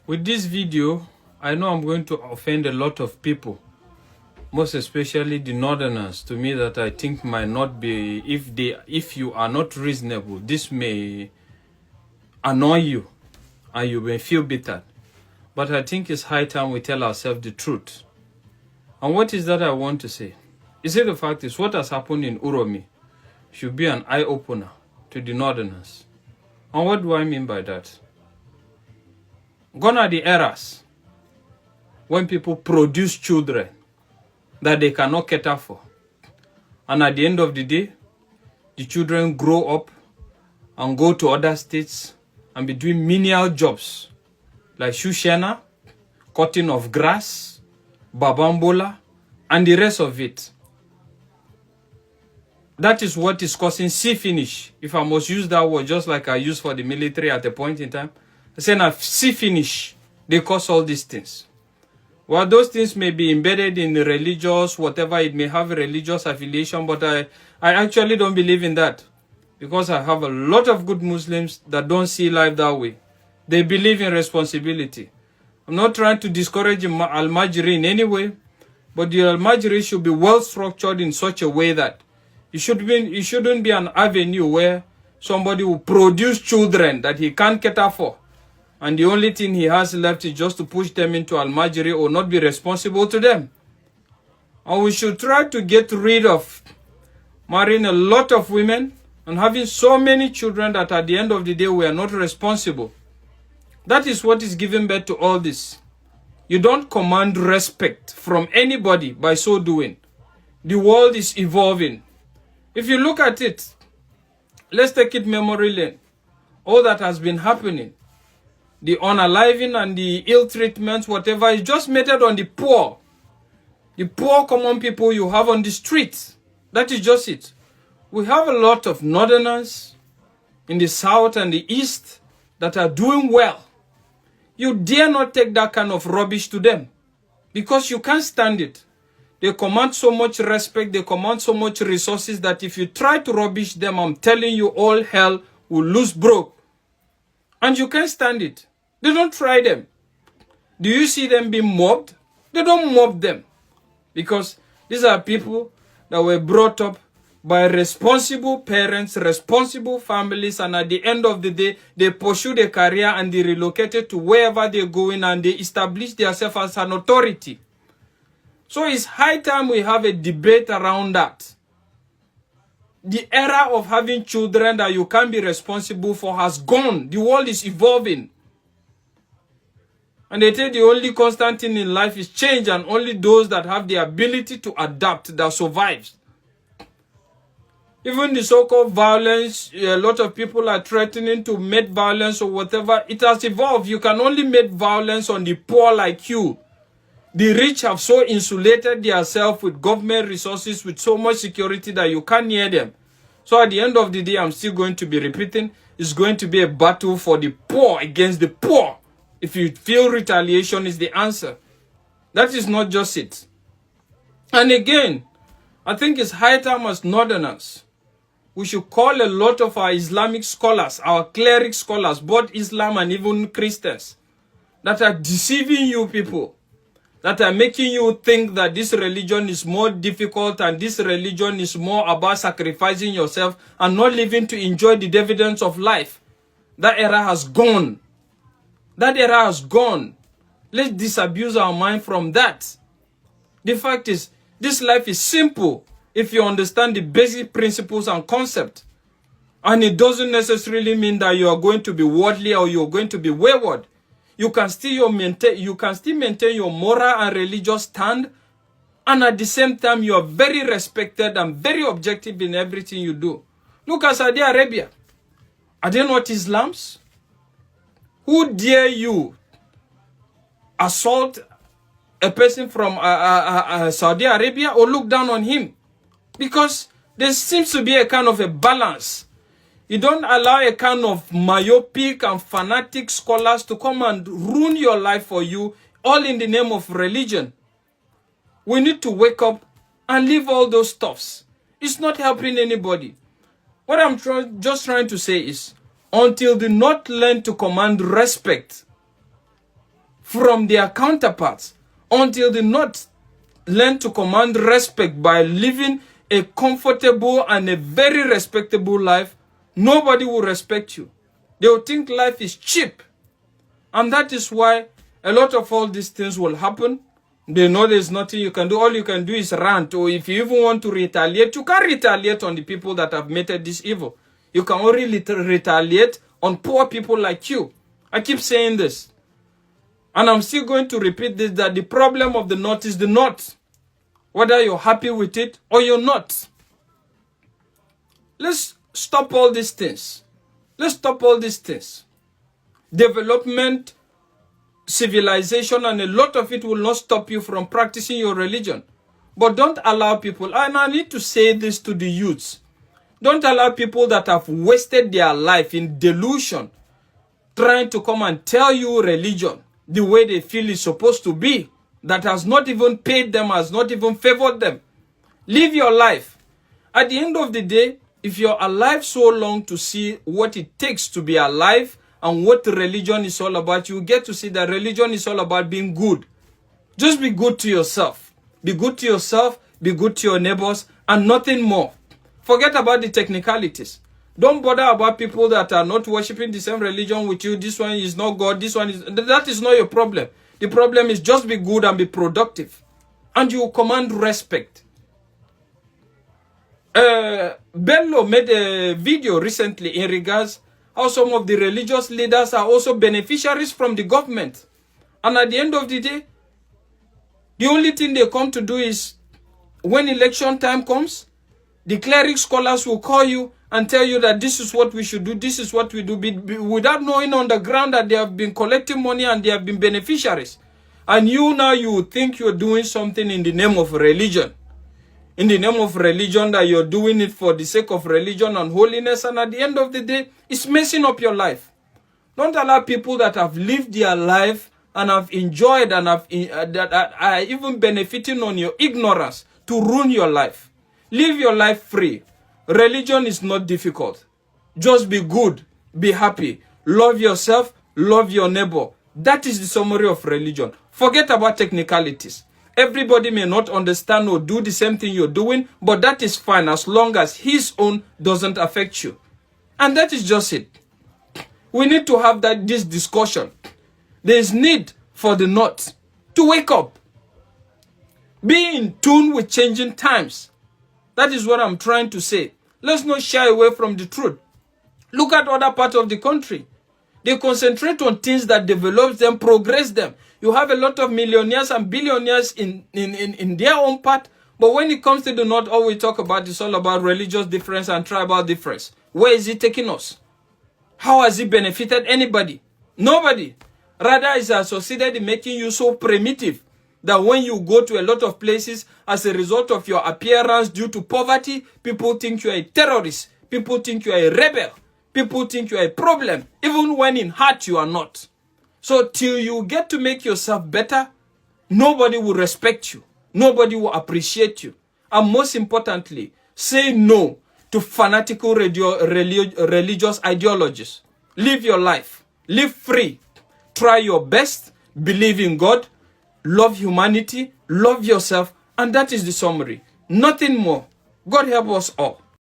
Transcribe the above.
With this video, I know I'm going to offend a lot of people, most especially the northerners, to me, that I think might not be, if you are not reasonable, this may annoy you and you may feel bitter. But I think it's high time we tell ourselves the truth. And what is that I want to say? You see, the fact is, what has happened in Uromi should be an eye-opener to the northerners. And what do I mean by that? Gone are the eras when people produce children that they cannot cater for. And at the end of the day, the children grow up and go to other states and be doing menial jobs like shushena, cutting of grass, babambola, and the rest of it. That is what is causing sea finish. If I must use that word, just like I used for the military at a point in time, I say now sea finish, they cause all these things. Well, those things may be embedded in religious, whatever, it may have a religious affiliation, but I actually don't believe in that. Because I have a lot of good Muslims that don't see life that way. They believe in responsibility. I'm not trying to discourage Al-Majri in any way, but the Al-Majri should be well structured in such a way that it shouldn't be an avenue where somebody will produce children that he can't cater for. And the only thing he has left is just to push them into Al-Majri or not be responsible to them. And we should try to get rid of marrying a lot of women and having so many children that at the end of the day we are not responsible. That is what is giving birth to all this. You don't command respect from anybody by so doing. The world is evolving. If you look at it, let's take it memory lane. All that has been happening, the unaliving and the ill treatments, whatever, is just meted on the poor. The poor common people you have on the streets. That is just it. We have a lot of northerners in the south and the east that are doing well. You dare not take that kind of rubbish to them because you can't stand it. They command so much respect, they command so much resources that if you try to rubbish them, I'm telling you, all hell will lose broke. And you can't stand it. They don't try them. Do you see them being mobbed? They don't mob them. Because these are people that were brought up by responsible parents, responsible families, and at the end of the day, they pursue their career and they relocated to wherever they're going and they establish themselves as an authority. So it's high time we have a debate around that. The era of having children that you can't be responsible for has gone. The world is evolving. And they say the only constant thing in life is change, and only those that have the ability to adapt that survives. Even the so-called violence, a lot of people are threatening to make violence or whatever. It has evolved. You can only make violence on the poor like you. The rich have so insulated themselves with government resources, with so much security that you can't near them. So at the end of the day, I'm still going to be repeating, it's going to be a battle for the poor against the poor. If you feel retaliation is the answer. That is not just it. And again, I think it's high time as northerners, we should call a lot of our Islamic scholars, our cleric scholars, both Islam and even Christians, that are deceiving you people, that are making you think that this religion is more difficult and this religion is more about sacrificing yourself and not living to enjoy the dividends of life. That era has gone. That era has gone. Let's disabuse our mind from that. The fact is, this life is simple if you understand the basic principles and concepts. And it doesn't necessarily mean that you are going to be worldly or you are going to be wayward. You can still maintain your moral and religious stand, and at the same time you are very respected and very objective in everything you do. Look at Saudi Arabia. Are they not Islams? Who dare you assault a person from Saudi Arabia or look down on him? Because there seems to be a kind of a balance. You don't allow a kind of myopic and fanatic scholars to come and ruin your life for you, all in the name of religion. We need to wake up and leave all those stuffs. It's not helping anybody. What I'm just trying to say is, until the North learn to command respect, from their counterparts until the North learn to command respect by living a comfortable and a very respectable life. Nobody will respect you. They will think life is cheap. And that is why a lot of all these things will happen. They know there's nothing you can do. All you can do is rant. Or if you even want to retaliate, you can't retaliate on the people that have committed this evil. You can only retaliate on poor people like you. I keep saying this. And I'm still going to repeat this, that the problem of the North is the North. Whether you're happy with it or you're not. Let's stop all these things. Let's stop all these things. Development, civilization, and a lot of it will not stop you from practicing your religion. But don't allow people, and I need to say this to the youths, don't allow people that have wasted their life in delusion trying to come and tell you religion the way they feel is supposed to be, that has not even paid them, has not even favored them. Live your life. At the end of the day, if you're alive so long to see what it takes to be alive and what religion is all about, you get to see that religion is all about being good. Just be good to yourself. Be good to yourself, be good to your neighbors, and nothing more. Forget about the technicalities. Don't bother about people that are not worshiping the same religion with you. This one is not God, this one is... That is not your problem. The problem is just be good and be productive. And you command respect. Bello made a video recently in regards how some of the religious leaders are also beneficiaries from the government. And at the end of the day, the only thing they come to do is, when election time comes, the cleric scholars will call you and tell you that this is what we should do, this is what we do, without knowing on the ground that they have been collecting money and they have been beneficiaries. And you now, you think you're doing something in the name of religion. In the name of religion, that you're doing it for the sake of religion and holiness, and at the end of the day, it's messing up your life. Don't allow people that have lived their life and have enjoyed and have that are even benefiting on your ignorance to ruin your life. Live your life free. Religion is not difficult. Just be good, be happy, love yourself, love your neighbor. That is the summary of religion. Forget about technicalities. Everybody may not understand or do the same thing you're doing, but that is fine as long as his own doesn't affect you. And that is just it. We need to have this discussion. There is need for the North to wake up. Be in tune with changing times. That is what I'm trying to say. Let's not shy away from the truth. Look at other parts of the country. They concentrate on things that develop them, progress them. You have a lot of millionaires and billionaires in their own part. But when it comes to the North, all we talk about is all about religious difference and tribal difference. Where is it taking us? How has it benefited anybody? Nobody. Rather, it's succeeded in making you so primitive that when you go to a lot of places as a result of your appearance due to poverty, people think you are a terrorist. People think you are a rebel. People think you are a problem. Even when in heart you are not. So till you get to make yourself better, nobody will respect you. Nobody will appreciate you. And most importantly, say no to fanatical religious ideologies. Live your life. Live free. Try your best. Believe in God. Love humanity. Love yourself. And that is the summary. Nothing more. God help us all.